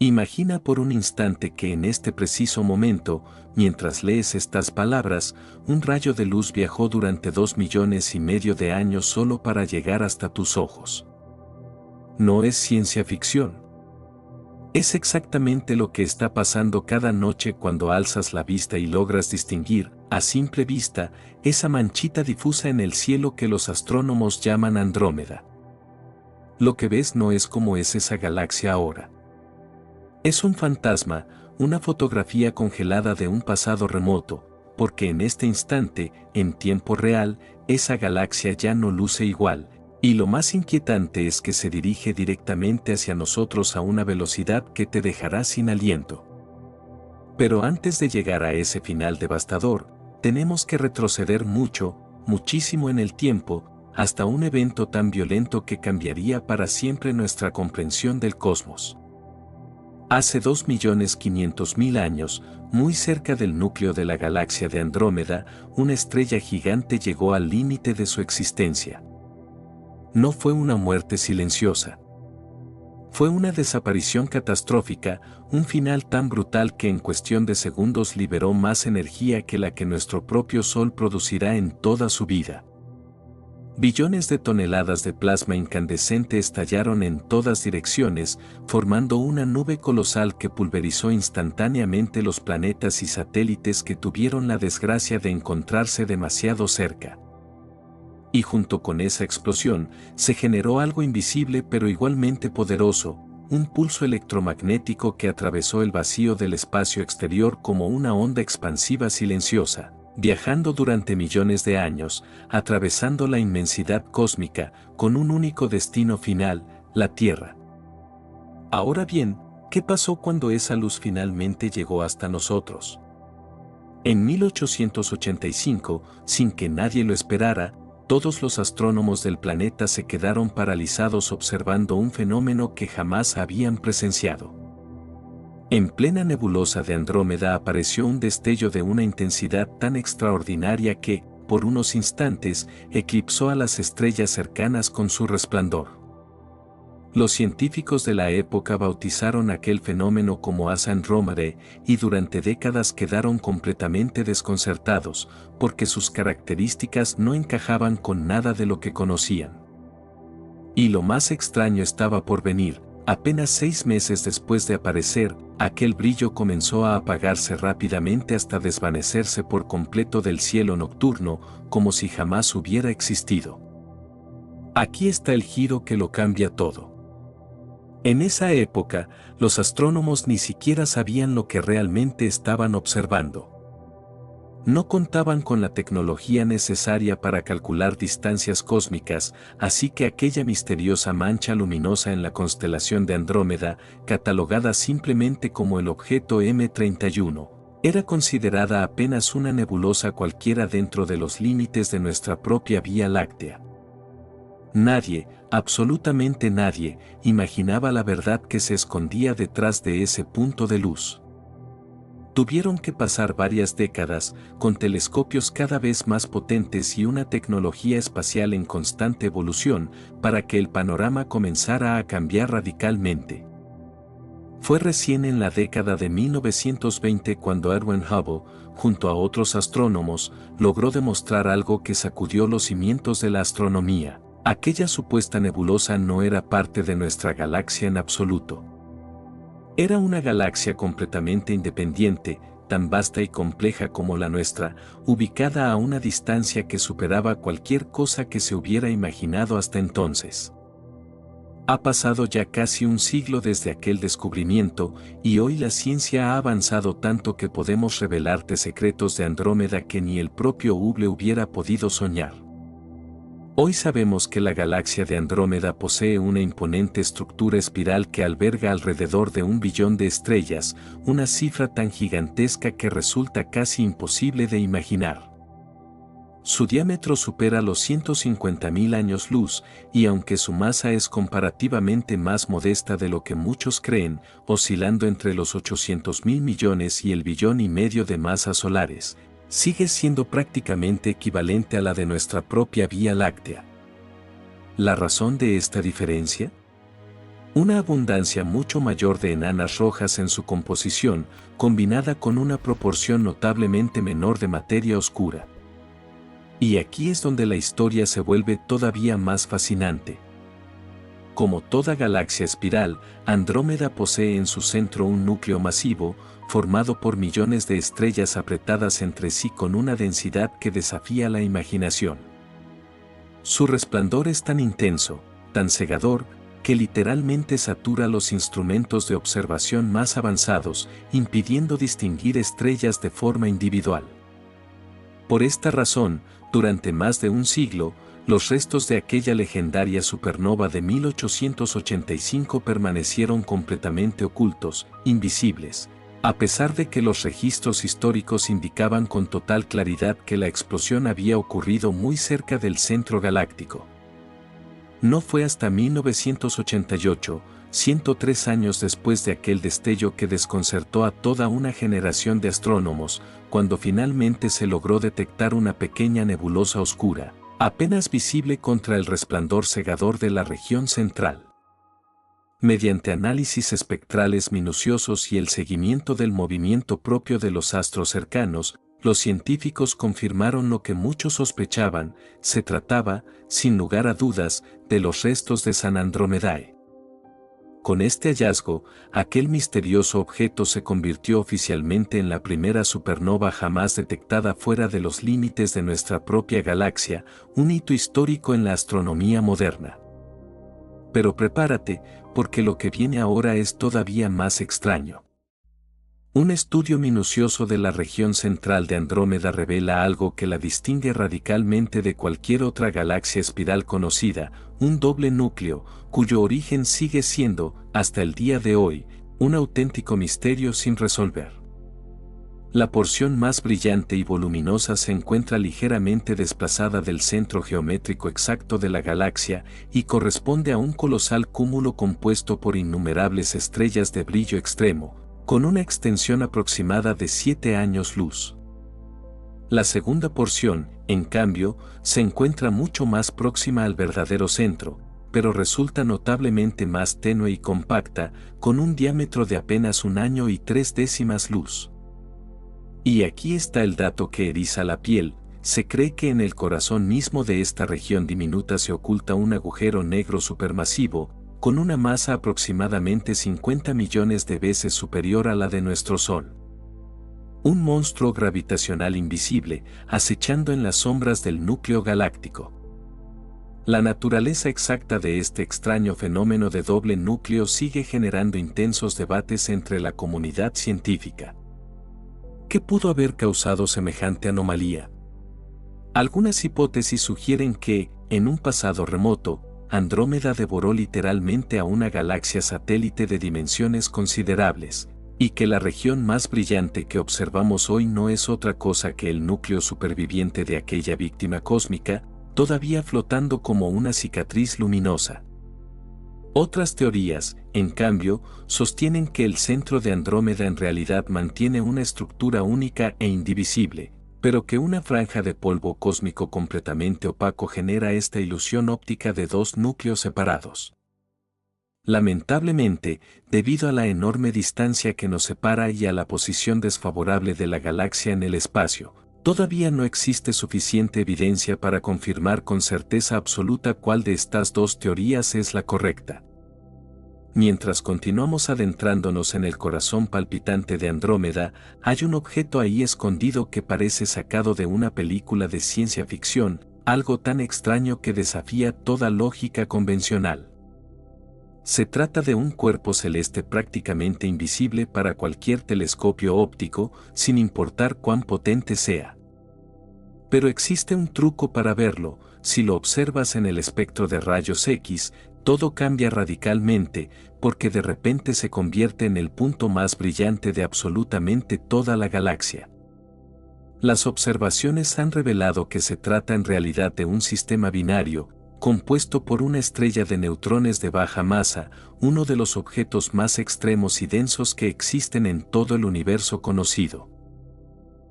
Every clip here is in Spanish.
Imagina por un instante que en este preciso momento, mientras lees estas palabras, un rayo de luz viajó durante 2,5 millones de años solo para llegar hasta tus ojos. No es ciencia ficción. Es exactamente lo que está pasando cada noche cuando alzas la vista y logras distinguir, a simple vista, esa manchita difusa en el cielo que los astrónomos llaman Andrómeda. Lo que ves no es como es esa galaxia ahora. Es un fantasma, una fotografía congelada de un pasado remoto, porque en este instante, en tiempo real, esa galaxia ya no luce igual, y lo más inquietante es que se dirige directamente hacia nosotros a una velocidad que te dejará sin aliento. Pero antes de llegar a ese final devastador, tenemos que retroceder mucho, muchísimo en el tiempo, hasta un evento tan violento que cambiaría para siempre nuestra comprensión del cosmos. Hace 2,500,000 años, muy cerca del núcleo de la galaxia de Andrómeda, una estrella gigante llegó al límite de su existencia. No fue una muerte silenciosa. Fue una desaparición catastrófica, un final tan brutal que en cuestión de segundos liberó más energía que la que nuestro propio Sol producirá en toda su vida. Billones de toneladas de plasma incandescente estallaron en todas direcciones, formando una nube colosal que pulverizó instantáneamente los planetas y satélites que tuvieron la desgracia de encontrarse demasiado cerca. Y junto con esa explosión, se generó algo invisible pero igualmente poderoso, un pulso electromagnético que atravesó el vacío del espacio exterior como una onda expansiva silenciosa, viajando durante millones de años, atravesando la inmensidad cósmica, con un único destino final, la Tierra. Ahora bien, ¿qué pasó cuando esa luz finalmente llegó hasta nosotros? En 1885, sin que nadie lo esperara, todos los astrónomos del planeta se quedaron paralizados observando un fenómeno que jamás habían presenciado. En plena nebulosa de Andrómeda apareció un destello de una intensidad tan extraordinaria que, por unos instantes, eclipsó a las estrellas cercanas con su resplandor. Los científicos de la época bautizaron aquel fenómeno como Asa Andromedae y durante décadas quedaron completamente desconcertados, porque sus características no encajaban con nada de lo que conocían. Y lo más extraño estaba por venir. Apenas 6 meses después de aparecer, aquel brillo comenzó a apagarse rápidamente hasta desvanecerse por completo del cielo nocturno, como si jamás hubiera existido. Aquí está el giro que lo cambia todo. En esa época, los astrónomos ni siquiera sabían lo que realmente estaban observando. No contaban con la tecnología necesaria para calcular distancias cósmicas, así que aquella misteriosa mancha luminosa en la constelación de Andrómeda, catalogada simplemente como el objeto M31, era considerada apenas una nebulosa cualquiera dentro de los límites de nuestra propia Vía Láctea. Nadie, absolutamente nadie, imaginaba la verdad que se escondía detrás de ese punto de luz. Tuvieron que pasar varias décadas, con telescopios cada vez más potentes y una tecnología espacial en constante evolución, para que el panorama comenzara a cambiar radicalmente. Fue recién en la década de 1920 cuando Edwin Hubble, junto a otros astrónomos, logró demostrar algo que sacudió los cimientos de la astronomía. Aquella supuesta nebulosa no era parte de nuestra galaxia en absoluto. Era una galaxia completamente independiente, tan vasta y compleja como la nuestra, ubicada a una distancia que superaba cualquier cosa que se hubiera imaginado hasta entonces. Ha pasado ya casi un siglo desde aquel descubrimiento, y hoy la ciencia ha avanzado tanto que podemos revelarte secretos de Andrómeda que ni el propio Hubble hubiera podido soñar. Hoy sabemos que la galaxia de Andrómeda posee una imponente estructura espiral que alberga alrededor de 1 billón de estrellas, una cifra tan gigantesca que resulta casi imposible de imaginar. Su diámetro supera los 150,000 años luz, y aunque su masa es comparativamente más modesta de lo que muchos creen, oscilando entre los 800,000 millones y el 1,5 billones de masas solares, sigue siendo prácticamente equivalente a la de nuestra propia Vía Láctea. ¿La razón de esta diferencia? Una abundancia mucho mayor de enanas rojas en su composición, combinada con una proporción notablemente menor de materia oscura. Y aquí es donde la historia se vuelve todavía más fascinante. Como toda galaxia espiral, Andrómeda posee en su centro un núcleo masivo, formado por millones de estrellas apretadas entre sí con una densidad que desafía la imaginación. Su resplandor es tan intenso, tan cegador, que literalmente satura los instrumentos de observación más avanzados, impidiendo distinguir estrellas de forma individual. Por esta razón, durante más de un siglo, los restos de aquella legendaria supernova de 1885 permanecieron completamente ocultos, invisibles, a pesar de que los registros históricos indicaban con total claridad que la explosión había ocurrido muy cerca del centro galáctico. No fue hasta 1988, 103 años después de aquel destello que desconcertó a toda una generación de astrónomos, cuando finalmente se logró detectar una pequeña nebulosa oscura, apenas visible contra el resplandor cegador de la región central. Mediante análisis espectrales minuciosos y el seguimiento del movimiento propio de los astros cercanos, los científicos confirmaron lo que muchos sospechaban: se trataba, sin lugar a dudas, de los restos de San Andromedae. Con este hallazgo, aquel misterioso objeto se convirtió oficialmente en la primera supernova jamás detectada fuera de los límites de nuestra propia galaxia, un hito histórico en la astronomía moderna. Pero prepárate, porque lo que viene ahora es todavía más extraño. Un estudio minucioso de la región central de Andrómeda revela algo que la distingue radicalmente de cualquier otra galaxia espiral conocida: un doble núcleo, cuyo origen sigue siendo, hasta el día de hoy, un auténtico misterio sin resolver. La porción más brillante y voluminosa se encuentra ligeramente desplazada del centro geométrico exacto de la galaxia y corresponde a un colosal cúmulo compuesto por innumerables estrellas de brillo extremo, con una extensión aproximada de 7 años luz. La segunda porción, en cambio, se encuentra mucho más próxima al verdadero centro, pero resulta notablemente más tenue y compacta, con un diámetro de apenas 1 año y 3/10 luz. Y aquí está el dato que eriza la piel: se cree que en el corazón mismo de esta región diminuta se oculta un agujero negro supermasivo, con una masa aproximadamente 50 millones de veces superior a la de nuestro Sol. Un monstruo gravitacional invisible, acechando en las sombras del núcleo galáctico. La naturaleza exacta de este extraño fenómeno de doble núcleo sigue generando intensos debates entre la comunidad científica. ¿Qué pudo haber causado semejante anomalía? Algunas hipótesis sugieren que, en un pasado remoto, Andrómeda devoró literalmente a una galaxia satélite de dimensiones considerables, y que la región más brillante que observamos hoy no es otra cosa que el núcleo superviviente de aquella víctima cósmica, todavía flotando como una cicatriz luminosa. Otras teorías, en cambio, sostienen que el centro de Andrómeda en realidad mantiene una estructura única e indivisible, pero que una franja de polvo cósmico completamente opaco genera esta ilusión óptica de dos núcleos separados. Lamentablemente, debido a la enorme distancia que nos separa y a la posición desfavorable de la galaxia en el espacio, todavía no existe suficiente evidencia para confirmar con certeza absoluta cuál de estas dos teorías es la correcta. Mientras continuamos adentrándonos en el corazón palpitante de Andrómeda, hay un objeto ahí escondido que parece sacado de una película de ciencia ficción, algo tan extraño que desafía toda lógica convencional. Se trata de un cuerpo celeste prácticamente invisible para cualquier telescopio óptico, sin importar cuán potente sea. Pero existe un truco para verlo: si lo observas en el espectro de rayos X, todo cambia radicalmente, porque de repente se convierte en el punto más brillante de absolutamente toda la galaxia. Las observaciones han revelado que se trata en realidad de un sistema binario, compuesto por una estrella de neutrones de baja masa, uno de los objetos más extremos y densos que existen en todo el universo conocido.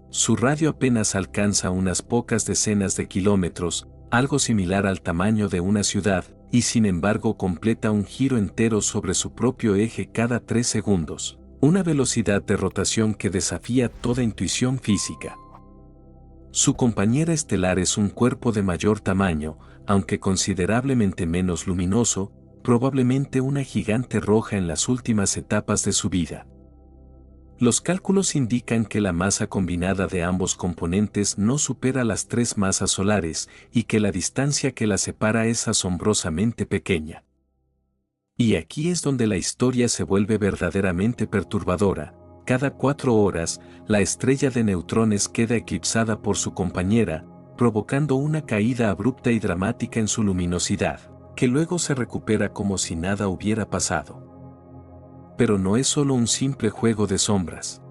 Su radio apenas alcanza unas pocas decenas de kilómetros, algo similar al tamaño de una ciudad, y sin embargo completa un giro entero sobre su propio eje cada 3 segundos, una velocidad de rotación que desafía toda intuición física. Su compañera estelar es un cuerpo de mayor tamaño, aunque considerablemente menos luminoso, probablemente una gigante roja en las últimas etapas de su vida. Los cálculos indican que la masa combinada de ambos componentes no supera las 3 masas solares y que la distancia que las separa es asombrosamente pequeña. Y aquí es donde la historia se vuelve verdaderamente perturbadora. Cada 4 horas, la estrella de neutrones queda eclipsada por su compañera, provocando una caída abrupta y dramática en su luminosidad, que luego se recupera como si nada hubiera pasado. Pero no es solo un simple juego de sombras.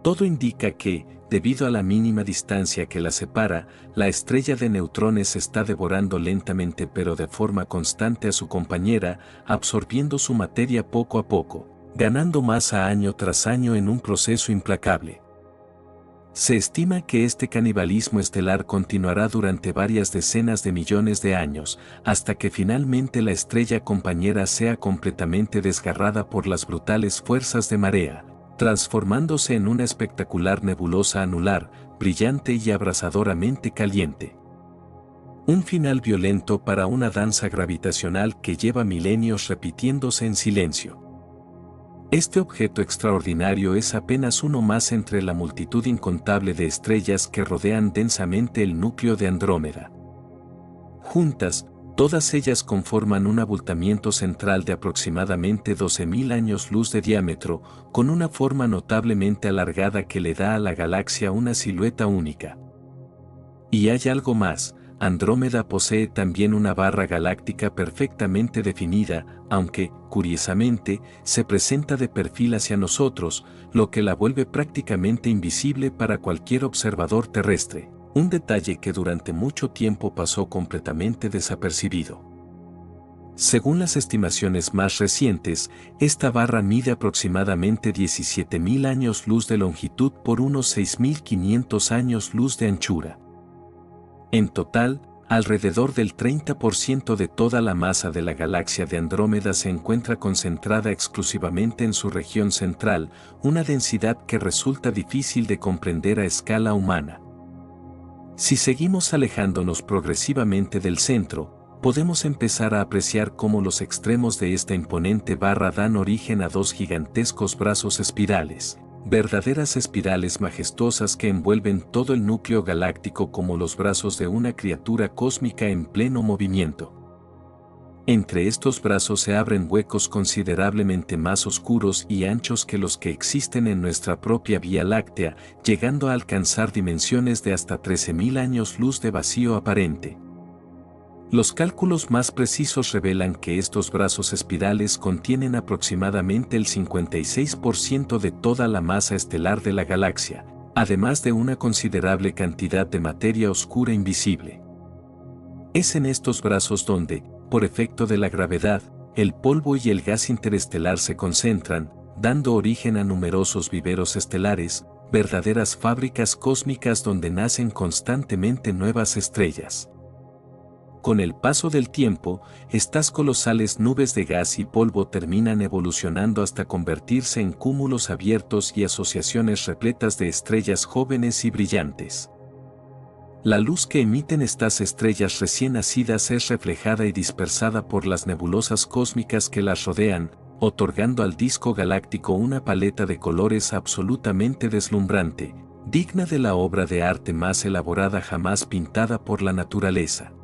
Todo indica que, debido a la mínima distancia que la separa, la estrella de neutrones está devorando lentamente pero de forma constante a su compañera, absorbiendo su materia poco a poco, ganando masa año tras año en un proceso implacable. Se estima que este canibalismo estelar continuará durante varias decenas de millones de años, hasta que finalmente la estrella compañera sea completamente desgarrada por las brutales fuerzas de marea, transformándose en una espectacular nebulosa anular, brillante y abrasadoramente caliente. Un final violento para una danza gravitacional que lleva milenios repitiéndose en silencio. Este objeto extraordinario es apenas uno más entre la multitud incontable de estrellas que rodean densamente el núcleo de Andrómeda. Juntas, todas ellas conforman un abultamiento central de aproximadamente 12.000 años luz de diámetro, con una forma notablemente alargada que le da a la galaxia una silueta única. Y hay algo más. Andrómeda posee también una barra galáctica perfectamente definida, aunque, curiosamente, se presenta de perfil hacia nosotros, lo que la vuelve prácticamente invisible para cualquier observador terrestre, un detalle que durante mucho tiempo pasó completamente desapercibido. Según las estimaciones más recientes, esta barra mide aproximadamente 17.000 años luz de longitud por unos 6.500 años luz de anchura. En total, alrededor del 30% de toda la masa de la galaxia de Andrómeda se encuentra concentrada exclusivamente en su región central, una densidad que resulta difícil de comprender a escala humana. Si seguimos alejándonos progresivamente del centro, podemos empezar a apreciar cómo los extremos de esta imponente barra dan origen a dos gigantescos brazos espirales. Verdaderas espirales majestuosas que envuelven todo el núcleo galáctico como los brazos de una criatura cósmica en pleno movimiento. Entre estos brazos se abren huecos considerablemente más oscuros y anchos que los que existen en nuestra propia Vía Láctea, llegando a alcanzar dimensiones de hasta 13.000 años luz de vacío aparente. Los cálculos más precisos revelan que estos brazos espirales contienen aproximadamente el 56% de toda la masa estelar de la galaxia, además de una considerable cantidad de materia oscura invisible. Es en estos brazos donde, por efecto de la gravedad, el polvo y el gas interestelar se concentran, dando origen a numerosos viveros estelares, verdaderas fábricas cósmicas donde nacen constantemente nuevas estrellas. Con el paso del tiempo, estas colosales nubes de gas y polvo terminan evolucionando hasta convertirse en cúmulos abiertos y asociaciones repletas de estrellas jóvenes y brillantes. La luz que emiten estas estrellas recién nacidas es reflejada y dispersada por las nebulosas cósmicas que las rodean, otorgando al disco galáctico una paleta de colores absolutamente deslumbrante, digna de la obra de arte más elaborada jamás pintada por la naturaleza.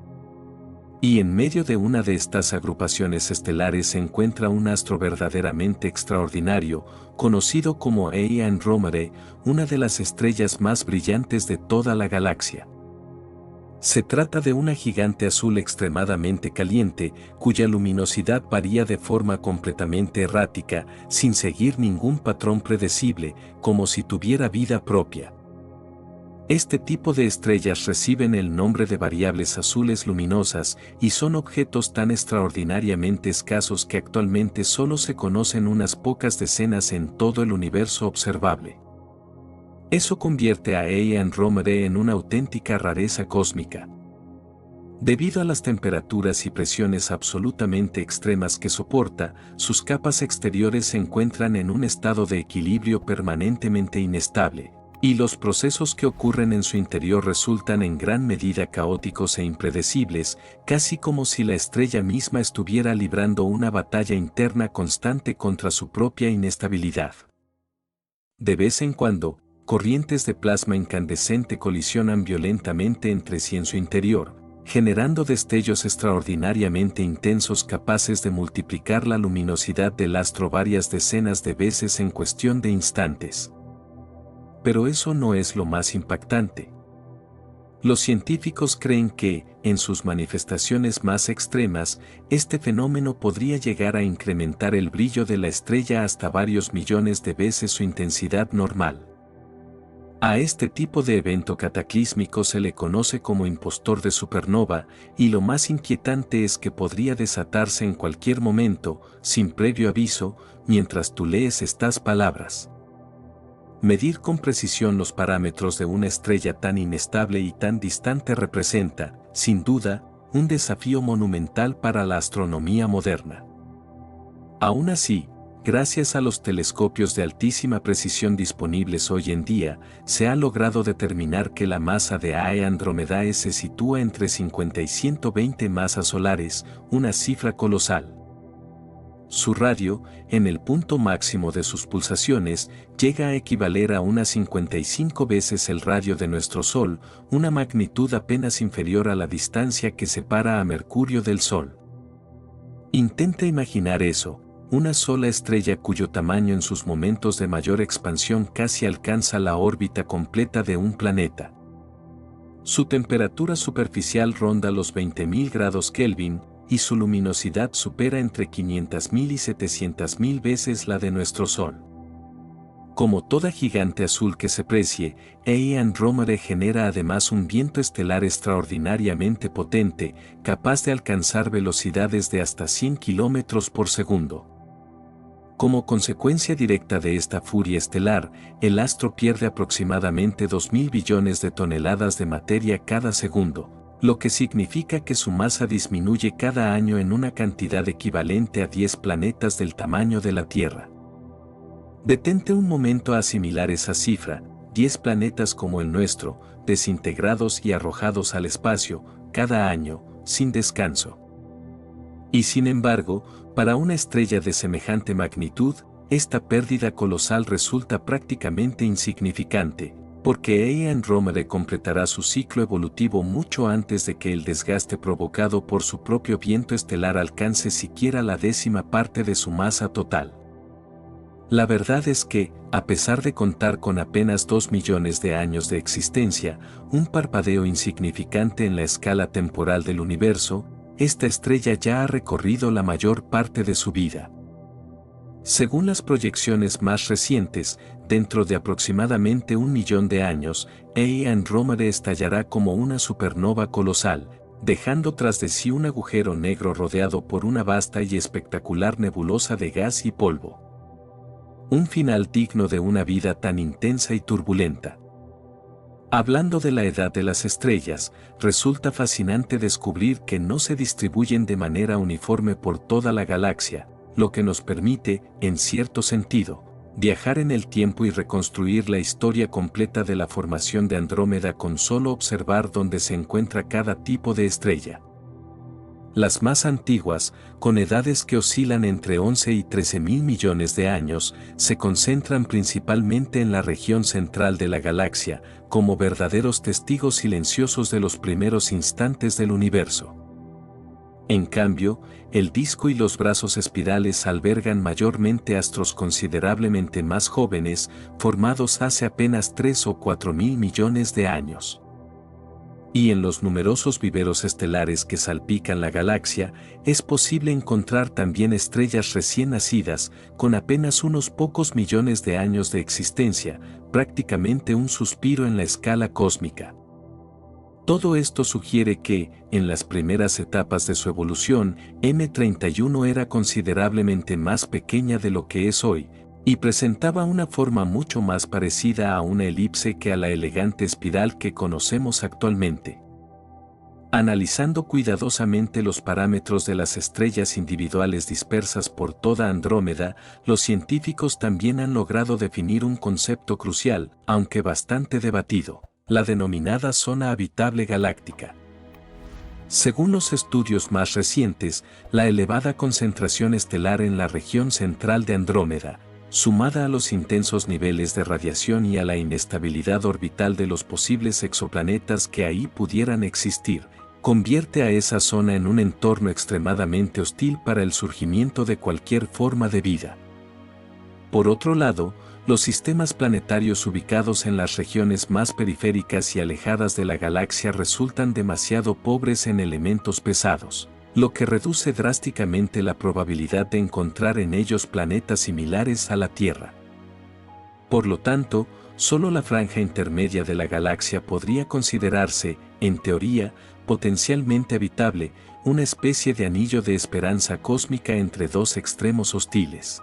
Y en medio de una de estas agrupaciones estelares se encuentra un astro verdaderamente extraordinario, conocido como Eia Andromedae, una de las estrellas más brillantes de toda la galaxia. Se trata de una gigante azul extremadamente caliente, cuya luminosidad varía de forma completamente errática, sin seguir ningún patrón predecible, como si tuviera vida propia. Este tipo de estrellas reciben el nombre de variables azules luminosas y son objetos tan extraordinariamente escasos que actualmente solo se conocen unas pocas decenas en todo el universo observable. Eso convierte a Eia Andromedae en una auténtica rareza cósmica. Debido a las temperaturas y presiones absolutamente extremas que soporta, sus capas exteriores se encuentran en un estado de equilibrio permanentemente inestable, y los procesos que ocurren en su interior resultan en gran medida caóticos e impredecibles, casi como si la estrella misma estuviera librando una batalla interna constante contra su propia inestabilidad. De vez en cuando, corrientes de plasma incandescente colisionan violentamente entre sí en su interior, generando destellos extraordinariamente intensos capaces de multiplicar la luminosidad del astro varias decenas de veces en cuestión de instantes. Pero eso no es lo más impactante. Los científicos creen que, en sus manifestaciones más extremas, este fenómeno podría llegar a incrementar el brillo de la estrella hasta varios millones de veces su intensidad normal. A este tipo de evento cataclísmico se le conoce como impostor de supernova, y lo más inquietante es que podría desatarse en cualquier momento, sin previo aviso, mientras tú lees estas palabras. Medir con precisión los parámetros de una estrella tan inestable y tan distante representa, sin duda, un desafío monumental para la astronomía moderna. Aún así, gracias a los telescopios de altísima precisión disponibles hoy en día, se ha logrado determinar que la masa de AE Andromedae se sitúa entre 50 y 120 masas solares, una cifra colosal. Su radio, en el punto máximo de sus pulsaciones, llega a equivaler a unas 55 veces el radio de nuestro Sol, una magnitud apenas inferior a la distancia que separa a Mercurio del Sol. Intenta imaginar eso. Una sola estrella cuyo tamaño en sus momentos de mayor expansión casi alcanza la órbita completa de un planeta. Su temperatura superficial ronda los 20.000 grados Kelvin, y su luminosidad supera entre 500.000 y 700.000 veces la de nuestro Sol. Como toda gigante azul que se precie, AE Andromedae genera además un viento estelar extraordinariamente potente, capaz de alcanzar velocidades de hasta 100 km por segundo. Como consecuencia directa de esta furia estelar, el astro pierde aproximadamente 2.000 billones de toneladas de materia cada segundo, lo que significa que su masa disminuye cada año en una cantidad equivalente a 10 planetas del tamaño de la Tierra. Detente un momento a asimilar esa cifra, 10 planetas como el nuestro, desintegrados y arrojados al espacio, cada año, sin descanso. Y sin embargo, para una estrella de semejante magnitud, esta pérdida colosal resulta prácticamente insignificante, porque AE Andromedae completará su ciclo evolutivo mucho antes de que el desgaste provocado por su propio viento estelar alcance siquiera la 10ª parte de su masa total. La verdad es que, a pesar de contar con apenas 2 millones de años de existencia, un parpadeo insignificante en la escala temporal del universo, esta estrella ya ha recorrido la mayor parte de su vida. Según las proyecciones más recientes, dentro de aproximadamente 1 millón de años, AE Andromedae estallará como una supernova colosal, dejando tras de sí un agujero negro rodeado por una vasta y espectacular nebulosa de gas y polvo. Un final digno de una vida tan intensa y turbulenta. Hablando de la edad de las estrellas, resulta fascinante descubrir que no se distribuyen de manera uniforme por toda la galaxia, lo que nos permite, en cierto sentido, viajar en el tiempo y reconstruir la historia completa de la formación de Andrómeda con solo observar dónde se encuentra cada tipo de estrella. Las más antiguas, con edades que oscilan entre 11 y 13.000 millones de años, se concentran principalmente en la región central de la galaxia, como verdaderos testigos silenciosos de los primeros instantes del universo. En cambio, el disco y los brazos espirales albergan mayormente astros considerablemente más jóvenes, formados hace apenas 3 o 4.000 millones de años. Y en los numerosos viveros estelares que salpican la galaxia, es posible encontrar también estrellas recién nacidas, con apenas unos pocos millones de años de existencia, prácticamente un suspiro en la escala cósmica. Todo esto sugiere que, en las primeras etapas de su evolución, M31 era considerablemente más pequeña de lo que es hoy, y presentaba una forma mucho más parecida a una elipse que a la elegante espiral que conocemos actualmente. Analizando cuidadosamente los parámetros de las estrellas individuales dispersas por toda Andrómeda, los científicos también han logrado definir un concepto crucial, aunque bastante debatido, la denominada zona habitable galáctica. Según los estudios más recientes, la elevada concentración estelar en la región central de Andrómeda, sumada a los intensos niveles de radiación y a la inestabilidad orbital de los posibles exoplanetas que ahí pudieran existir, convierte a esa zona en un entorno extremadamente hostil para el surgimiento de cualquier forma de vida. Por otro lado, los sistemas planetarios ubicados en las regiones más periféricas y alejadas de la galaxia resultan demasiado pobres en elementos pesados, lo que reduce drásticamente la probabilidad de encontrar en ellos planetas similares a la Tierra. Por lo tanto, solo la franja intermedia de la galaxia podría considerarse, en teoría, potencialmente habitable, una especie de anillo de esperanza cósmica entre dos extremos hostiles.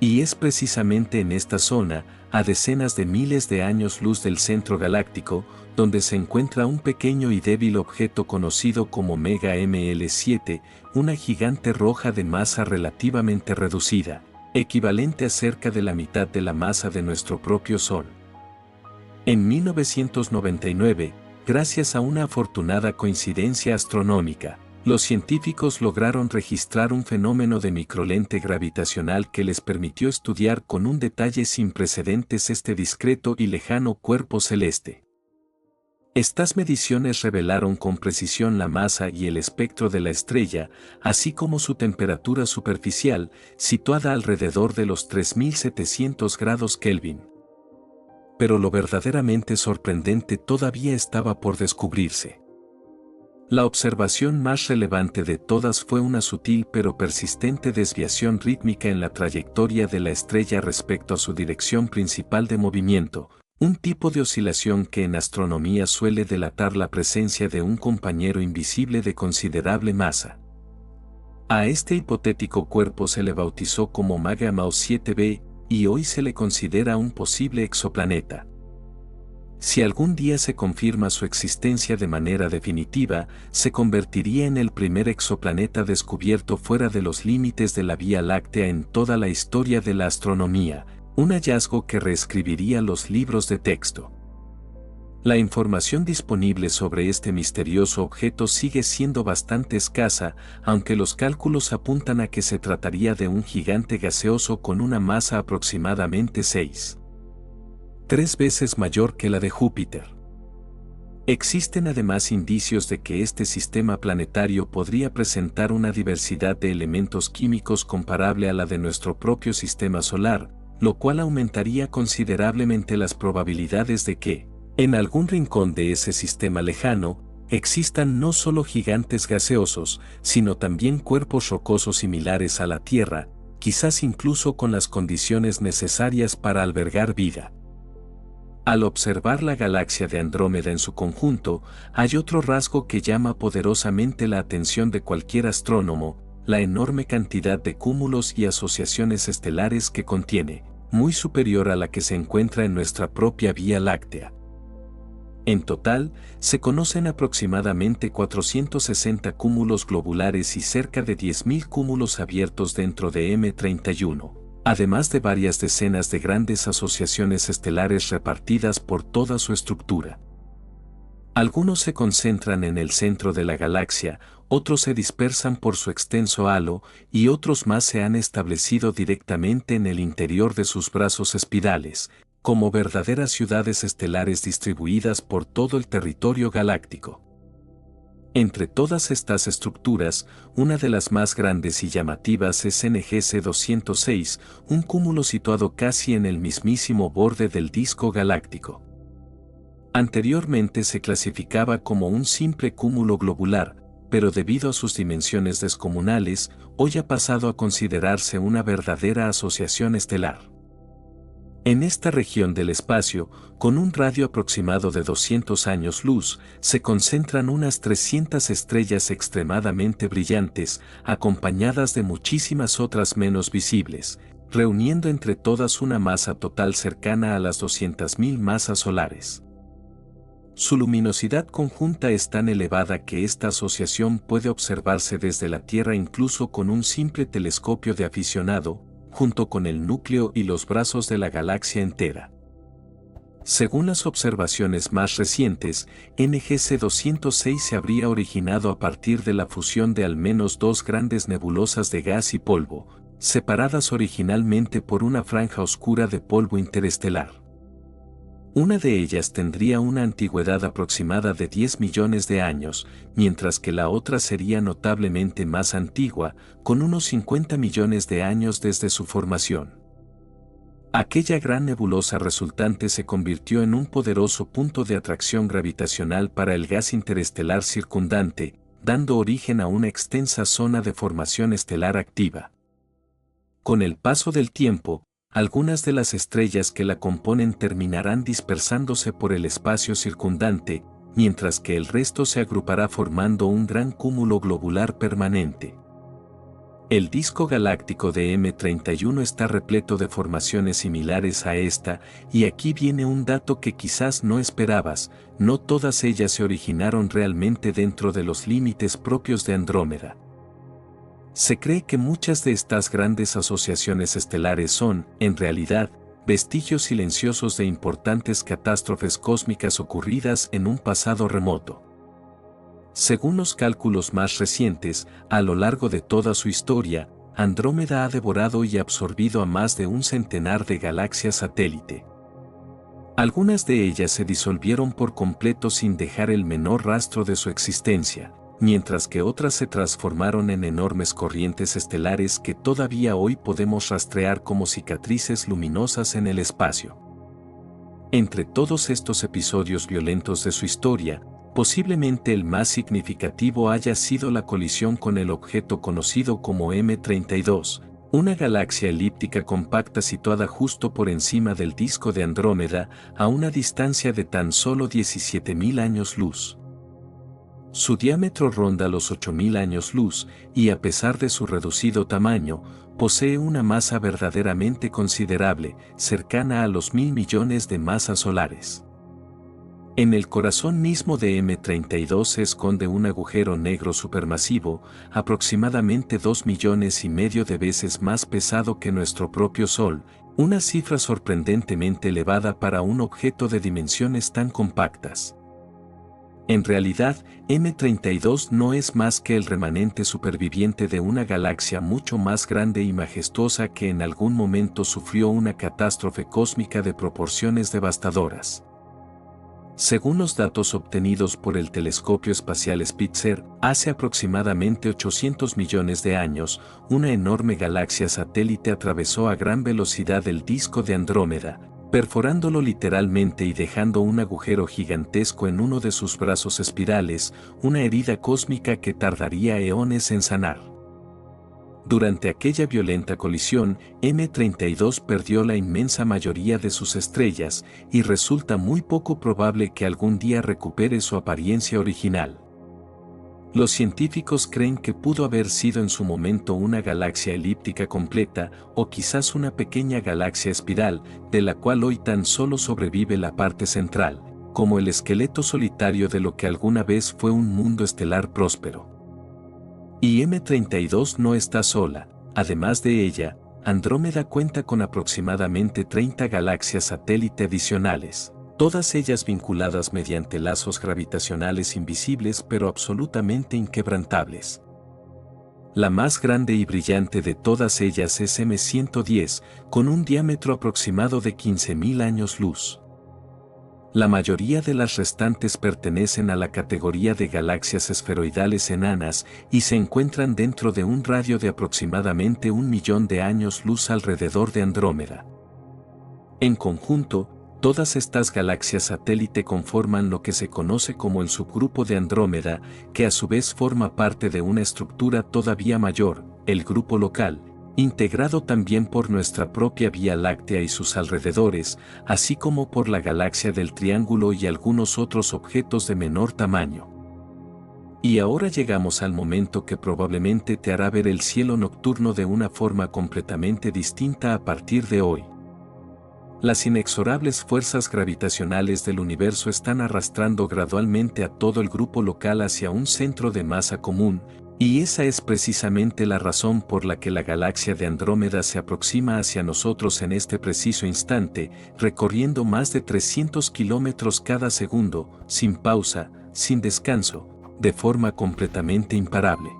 Y es precisamente en esta zona, a decenas de miles de años luz del centro galáctico, donde se encuentra un pequeño y débil objeto conocido como Mega ML7, una gigante roja de masa relativamente reducida, equivalente a cerca de la mitad de la masa de nuestro propio Sol. En 1999, gracias a una afortunada coincidencia astronómica, los científicos lograron registrar un fenómeno de microlente gravitacional que les permitió estudiar con un detalle sin precedentes este discreto y lejano cuerpo celeste. Estas mediciones revelaron con precisión la masa y el espectro de la estrella, así como su temperatura superficial, situada alrededor de los 3700 grados Kelvin. Pero lo verdaderamente sorprendente todavía estaba por descubrirse. La observación más relevante de todas fue una sutil pero persistente desviación rítmica en la trayectoria de la estrella respecto a su dirección principal de movimiento, un tipo de oscilación que en astronomía suele delatar la presencia de un compañero invisible de considerable masa. A este hipotético cuerpo se le bautizó como Maga Mau 7b, y hoy se le considera un posible exoplaneta. Si algún día se confirma su existencia de manera definitiva, se convertiría en el primer exoplaneta descubierto fuera de los límites de la Vía Láctea en toda la historia de la astronomía, un hallazgo que reescribiría los libros de texto. La información disponible sobre este misterioso objeto sigue siendo bastante escasa, aunque los cálculos apuntan a que se trataría de un gigante gaseoso con una masa aproximadamente 3 veces mayor que la de Júpiter. Existen además indicios de que este sistema planetario podría presentar una diversidad de elementos químicos comparable a la de nuestro propio sistema solar, lo cual aumentaría considerablemente las probabilidades de que, en algún rincón de ese sistema lejano, existan no solo gigantes gaseosos, sino también cuerpos rocosos similares a la Tierra, quizás incluso con las condiciones necesarias para albergar vida. Al observar la galaxia de Andrómeda en su conjunto, hay otro rasgo que llama poderosamente la atención de cualquier astrónomo, la enorme cantidad de cúmulos y asociaciones estelares que contiene, muy superior a la que se encuentra en nuestra propia Vía Láctea. En total, se conocen aproximadamente 460 cúmulos globulares y cerca de 10.000 cúmulos abiertos dentro de M31. Además de varias decenas de grandes asociaciones estelares repartidas por toda su estructura. Algunos se concentran en el centro de la galaxia, otros se dispersan por su extenso halo, y otros más se han establecido directamente en el interior de sus brazos espirales, como verdaderas ciudades estelares distribuidas por todo el territorio galáctico. Entre todas estas estructuras, una de las más grandes y llamativas es NGC 206, un cúmulo situado casi en el mismísimo borde del disco galáctico. Anteriormente se clasificaba como un simple cúmulo globular, pero debido a sus dimensiones descomunales, hoy ha pasado a considerarse una verdadera asociación estelar. En esta región del espacio, con un radio aproximado de 200 años luz, se concentran unas 300 estrellas extremadamente brillantes, acompañadas de muchísimas otras menos visibles, reuniendo entre todas una masa total cercana a las 200.000 masas solares. Su luminosidad conjunta es tan elevada que esta asociación puede observarse desde la Tierra incluso con un simple telescopio de aficionado, junto con el núcleo y los brazos de la galaxia entera. Según las observaciones más recientes, NGC 206 se habría originado a partir de la fusión de al menos dos grandes nebulosas de gas y polvo, separadas originalmente por una franja oscura de polvo interestelar. Una de ellas tendría una antigüedad aproximada de 10 millones de años, mientras que la otra sería notablemente más antigua, con unos 50 millones de años desde su formación. Aquella gran nebulosa resultante se convirtió en un poderoso punto de atracción gravitacional para el gas interestelar circundante, dando origen a una extensa zona de formación estelar activa. Con el paso del tiempo, algunas de las estrellas que la componen terminarán dispersándose por el espacio circundante, mientras que el resto se agrupará formando un gran cúmulo globular permanente. El disco galáctico de M31 está repleto de formaciones similares a esta, y aquí viene un dato que quizás no esperabas: no todas ellas se originaron realmente dentro de los límites propios de Andrómeda. Se cree que muchas de estas grandes asociaciones estelares son, en realidad, vestigios silenciosos de importantes catástrofes cósmicas ocurridas en un pasado remoto. Según los cálculos más recientes, a lo largo de toda su historia, Andrómeda ha devorado y absorbido a más de un centenar de galaxias satélite. Algunas de ellas se disolvieron por completo sin dejar el menor rastro de su existencia, mientras que otras se transformaron en enormes corrientes estelares que todavía hoy podemos rastrear como cicatrices luminosas en el espacio. Entre todos estos episodios violentos de su historia, posiblemente el más significativo haya sido la colisión con el objeto conocido como M32, una galaxia elíptica compacta situada justo por encima del disco de Andrómeda, a una distancia de tan solo 17.000 años luz. Su diámetro ronda los 8.000 años luz, y a pesar de su reducido tamaño, posee una masa verdaderamente considerable, cercana a los 1.000 millones de masas solares. En el corazón mismo de M32 se esconde un agujero negro supermasivo, aproximadamente 2,5 millones de veces más pesado que nuestro propio Sol, una cifra sorprendentemente elevada para un objeto de dimensiones tan compactas. En realidad, M32 no es más que el remanente superviviente de una galaxia mucho más grande y majestuosa que en algún momento sufrió una catástrofe cósmica de proporciones devastadoras. Según los datos obtenidos por el telescopio espacial Spitzer, hace aproximadamente 800 millones de años, una enorme galaxia satélite atravesó a gran velocidad el disco de Andrómeda, perforándolo literalmente y dejando un agujero gigantesco en uno de sus brazos espirales, una herida cósmica que tardaría eones en sanar. Durante aquella violenta colisión, M32 perdió la inmensa mayoría de sus estrellas, y resulta muy poco probable que algún día recupere su apariencia original. Los científicos creen que pudo haber sido en su momento una galaxia elíptica completa, o quizás una pequeña galaxia espiral, de la cual hoy tan solo sobrevive la parte central, como el esqueleto solitario de lo que alguna vez fue un mundo estelar próspero. Y M32 no está sola. Además de ella, Andrómeda cuenta con aproximadamente 30 galaxias satélite adicionales, todas ellas vinculadas mediante lazos gravitacionales invisibles pero absolutamente inquebrantables. La más grande y brillante de todas ellas es M110, con un diámetro aproximado de 15.000 años luz. La mayoría de las restantes pertenecen a la categoría de galaxias esferoidales enanas y se encuentran dentro de un radio de aproximadamente 1 millón de años luz alrededor de Andrómeda. En conjunto, todas estas galaxias satélite conforman lo que se conoce como el subgrupo de Andrómeda, que a su vez forma parte de una estructura todavía mayor, el grupo local, integrado también por nuestra propia Vía Láctea y sus alrededores, así como por la galaxia del Triángulo y algunos otros objetos de menor tamaño. Y ahora llegamos al momento que probablemente te hará ver el cielo nocturno de una forma completamente distinta a partir de hoy. Las inexorables fuerzas gravitacionales del universo están arrastrando gradualmente a todo el grupo local hacia un centro de masa común, y esa es precisamente la razón por la que la galaxia de Andrómeda se aproxima hacia nosotros en este preciso instante, recorriendo más de 300 kilómetros cada segundo, sin pausa, sin descanso, de forma completamente imparable.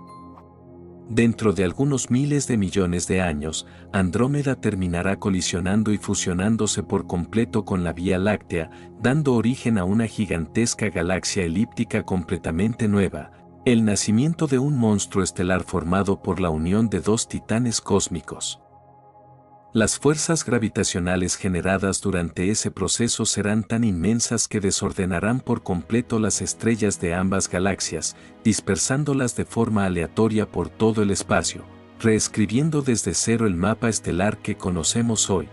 Dentro de algunos miles de millones de años, Andrómeda terminará colisionando y fusionándose por completo con la Vía Láctea, dando origen a una gigantesca galaxia elíptica completamente nueva, el nacimiento de un monstruo estelar formado por la unión de dos titanes cósmicos. Las fuerzas gravitacionales generadas durante ese proceso serán tan inmensas que desordenarán por completo las estrellas de ambas galaxias, dispersándolas de forma aleatoria por todo el espacio, reescribiendo desde cero el mapa estelar que conocemos hoy.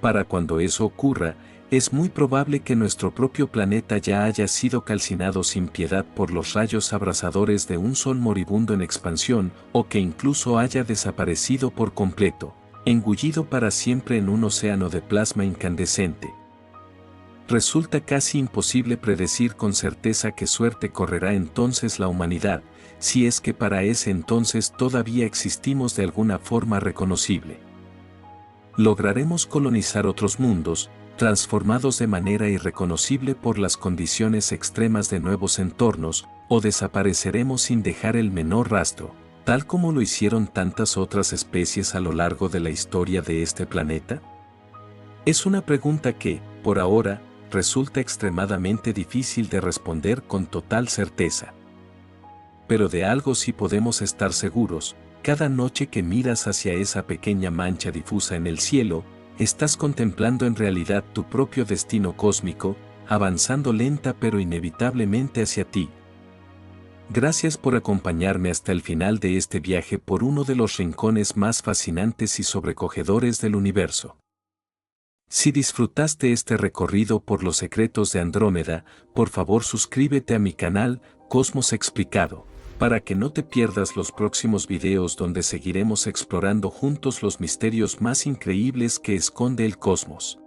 Para cuando eso ocurra, es muy probable que nuestro propio planeta ya haya sido calcinado sin piedad por los rayos abrasadores de un sol moribundo en expansión, o que incluso haya desaparecido por completo, engullido para siempre en un océano de plasma incandescente. Resulta casi imposible predecir con certeza qué suerte correrá entonces la humanidad, si es que para ese entonces todavía existimos de alguna forma reconocible. Lograremos colonizar otros mundos, transformados de manera irreconocible por las condiciones extremas de nuevos entornos, o desapareceremos sin dejar el menor rastro, tal como lo hicieron tantas otras especies a lo largo de la historia de este planeta? Es una pregunta que, por ahora, resulta extremadamente difícil de responder con total certeza. Pero de algo sí podemos estar seguros: cada noche que miras hacia esa pequeña mancha difusa en el cielo, estás contemplando en realidad tu propio destino cósmico, avanzando lenta pero inevitablemente hacia ti. Gracias por acompañarme hasta el final de este viaje por uno de los rincones más fascinantes y sobrecogedores del universo. Si disfrutaste este recorrido por los secretos de Andrómeda, por favor suscríbete a mi canal, Cosmos Explicado, para que no te pierdas los próximos videos donde seguiremos explorando juntos los misterios más increíbles que esconde el cosmos.